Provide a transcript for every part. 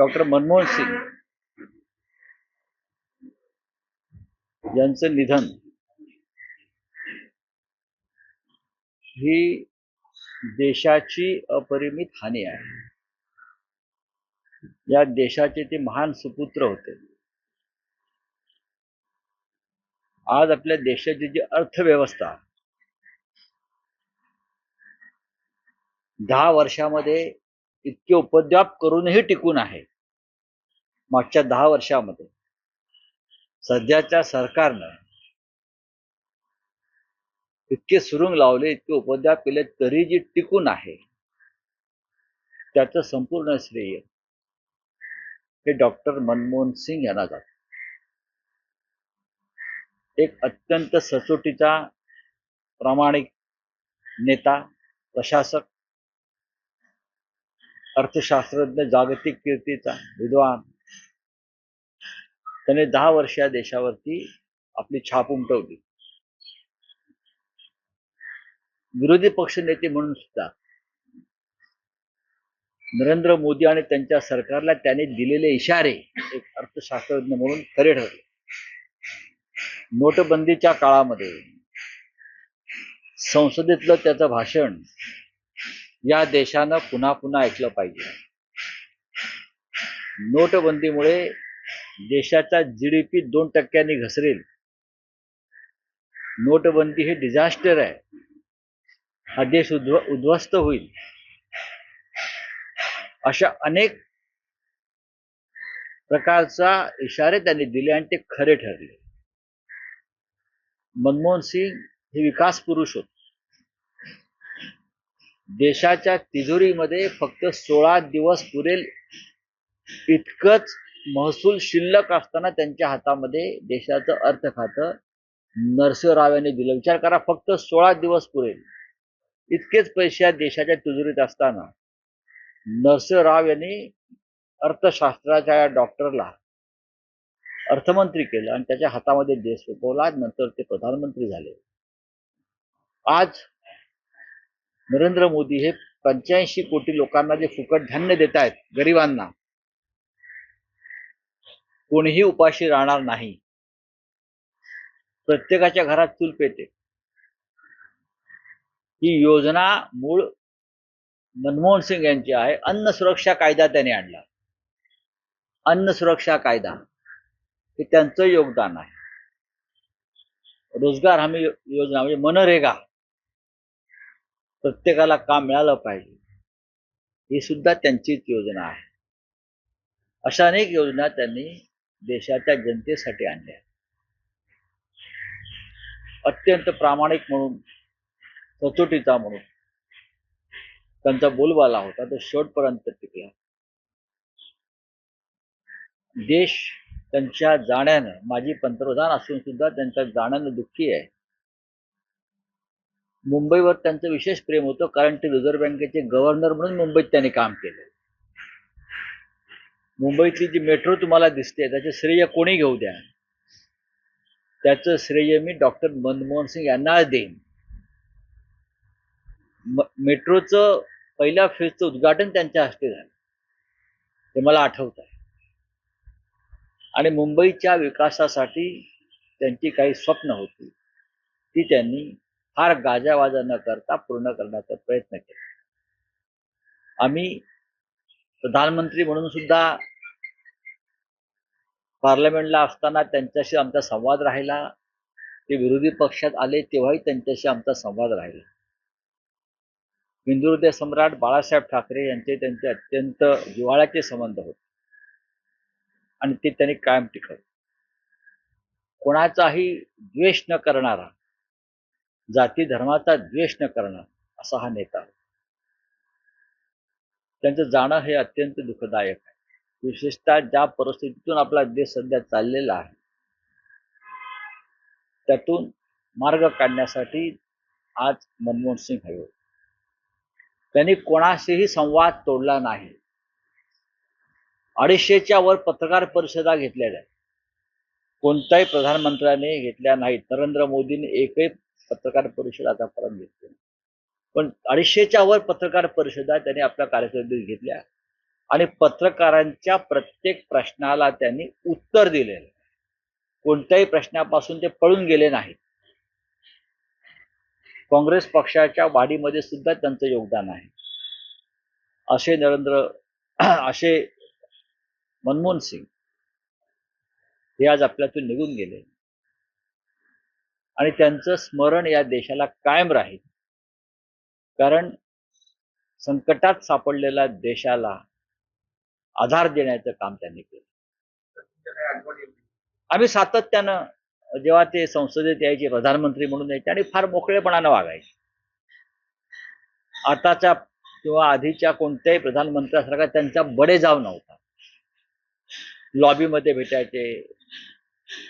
Doctor Manmohan Singh यांचं निधन ही देशाची अपरिमित हानी आहे. या देशाचे ते महान सुपुत्र होते. आज आपल्या देशाची जी अर्थव्यवस्था 10 वर्षामध्ये इतके उपद्व्याप करूनही टिकून आहे. मागच्या 10 वर्षामध्ये सध्याच्या सरकारनं इतके सुरुंग लावले, इतके उपद्व्याप केले, तरी जी टिकून आहे त्याचं संपूर्ण श्रेय हे डॉक्टर मनमोहन सिंग यांना जातं. एक अत्यंत सचोटीचा, प्रामाणिक नेता, प्रशासक, अर्थशास्त्रज्ञ, जागतिक कीर्तीचा विद्वान. त्याने 10 वर्ष या देशावरती आपली छाप उमटवली. विरोधी पक्ष नेते म्हणून सुद्धा नरेंद्र मोदी आणि त्यांच्या सरकारला त्यांनी दिलेले इशारे एक अर्थशास्त्रज्ञ म्हणून खरे ठरले. नोटबंदीच्या काळामध्ये संसदेतलं त्याचं भाषण या देशानं पुन्हा पुन्हा ऐकलं पाहिजे. नोटबंदीमुळे देशाचा जीडीपी 2% घसरेल. नोटबंदी हे डिझास्टर आहे. हा देश उद्ध्वस्त होईल. अशा अनेक प्रकारचा इशारे त्यांनी दिले आणि ते खरे ठरले. मनमोहन सिंग हे विकास पुरुष होते. देशाच्या तिजोरीमध्ये फक्त 16 दिवस पुरेल इतकंच महसूल शिल्लक असताना त्यांच्या हातामध्ये देशाचं अर्थ खातं नरसिंहराव यांनी दिलं. विचार करा, फक्त 16 दिवस पुरेल इतकेच पैसे या देशाच्या तिजोरीत असताना नरसिंहराव यांनी अर्थशास्त्राच्या या डॉक्टरला अर्थमंत्री केलं आणि त्याच्या हातामध्ये देश सोपवला. नंतर ते प्रधानमंत्री झाले. आज नरेंद्र मोदी हे 85 कोटी लोकांना जे फुकट धान्य देत आहेत, गरिबांना, कोणीही उपाशी राहणार नाही. प्रत्येकाच्या घरात चूल पेटे. ही योजना मूळ मनमोहन सिंग यांची आहे. अन्न सुरक्षा कायदा त्यांनी आणला. अन्न सुरक्षा कायदा हे त्यांचं योगदान आहे. रोजगार हमी योजना म्हणजे मनरेगा, प्रत्येकाला काम मिळालं पाहिजे, ही सुद्धा त्यांचीच योजना आहे. अशा अनेक योजना त्यांनी देशाच्या जनतेसाठी आणल्या. अत्यंत प्रामाणिक म्हणून, सचोटीचा म्हणून त्यांचा बोलबाला होता, तो शेवटपर्यंत टिकला. देश त्यांच्या जाण्यानं, माजी पंतप्रधान असून सुद्धा त्यांच्या जाण्यानं दुःखी आहे. मुंबईवर त्यांचं विशेष प्रेम होतं, कारण ते रिझर्व्ह बँकेचे गव्हर्नर म्हणून मुंबईत त्यांनी काम केलं. मुंबईतली जी मेट्रो तुम्हाला दिसते त्याचे श्रेय कोणी घेऊ द्या, त्याचं श्रेय मी डॉक्टर मनमोहन सिंग यांना देईन. मेट्रोचं पहिल्या फेजचं उद्घाटन त्यांच्या हस्ते झालं, ते मला आठवत आहे. आणि मुंबईच्या विकासासाठी त्यांची काही स्वप्न होती, ती त्यांनी फार गाजावाजा न करता पूर्ण करण्याचा प्रयत्न केला. आम्ही प्रधानमंत्री म्हणून सुद्धा पार्लमेंटला असताना त्यांच्याशी आमचा संवाद राहिला. ते विरोधी पक्षात आले तेव्हाही त्यांच्याशी आमचा संवाद राहिला. हिंदुहृदय सम्राट बाळासाहेब ठाकरे यांचे त्यांचे अत्यंत जिव्हाळ्याचे संबंध होते आणि ते त्यांनी कायम टिकवले. कोणाचाही द्वेष न करणारा, जाती धर्माचा द्वेष न करणारा असा हा नेता होता. त्यांचं जाणं हे अत्यंत दुःखदायक आहे. विशेषतः ज्या परिस्थितीतून आपला देश सध्या चाललेला आहे त्यातून मार्ग काढण्यासाठी आज मनमोहन सिंग हवे. त्यांनी कोणाशीही संवाद तोडला नाही. 250च्या वर पत्रकार परिषदा घेतलेल्या आहेत. कोणत्याही प्रधानमंत्र्याने घेतल्या नाहीत. नरेंद्र मोदींनी एकही पत्रकार परिषद आतापर्यंत घेतली, पण 250च्या वर पत्रकार परिषदा त्यांनी आपल्या कारकिर्दीत घेतल्या आणि पत्रकारांच्या प्रत्येक प्रश्नाला त्यांनी उत्तर दिलेलं. कोणत्याही प्रश्नापासून ते पळून गेले नाहीत. काँग्रेस पक्षाच्या वाढीमध्ये सुद्धा त्यांचं योगदान आहे. असे मनमोहन सिंग हे आज आपल्यातून निघून गेले आणि त्यांचं स्मरण या देशाला कायम राहील. कारण संकटात सापडलेल्या देशाला आधार देण्याचं काम त्यांनी केलं. आम्ही सातत्यानं जेव्हा ते संसदेत यायचे, प्रधानमंत्री म्हणून यायचे आणि फार मोकळेपणानं वागायचे. आताच्या किंवा आधीच्या कोणत्याही प्रधानमंत्र्यासारखा त्यांचा बडेजाव नव्हता. लॉबीमध्ये भेटायचे,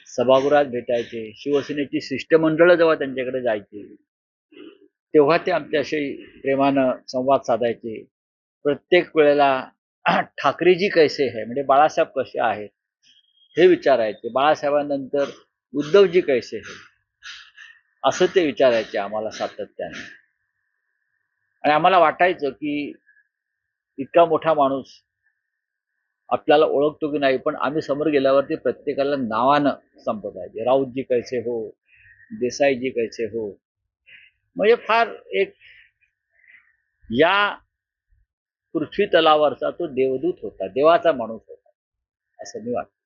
सभागृहात भेटायचे, शिवसेनेची शिष्टमंडळं जेव्हा त्यांच्याकडे जायची तेव्हा ते आमच्याशी प्रेमानं संवाद साधायचे. प्रत्येक वेळेला ठाकरेजी कैसे है, म्हणजे बाळासाहेब कसे आहेत हे विचारायचे. बाळासाहेबांनंतर उद्धवजी कैसे है असं ते विचारायचे आम्हाला सातत्याने. आणि आम्हाला वाटायचं की इतका मोठा माणूस आपल्याला ओळखतो की नाही, पण आम्ही समोर गेल्यावरती प्रत्येकाला नावानं संबोधायचे. राऊतजी कैसे हो, देसाईजी कैसे हो. म्हणजे फार एक या पृथ्वी तलावरचा तो देवदूत होता, देवाचा माणूस होता असं मी वाटतं.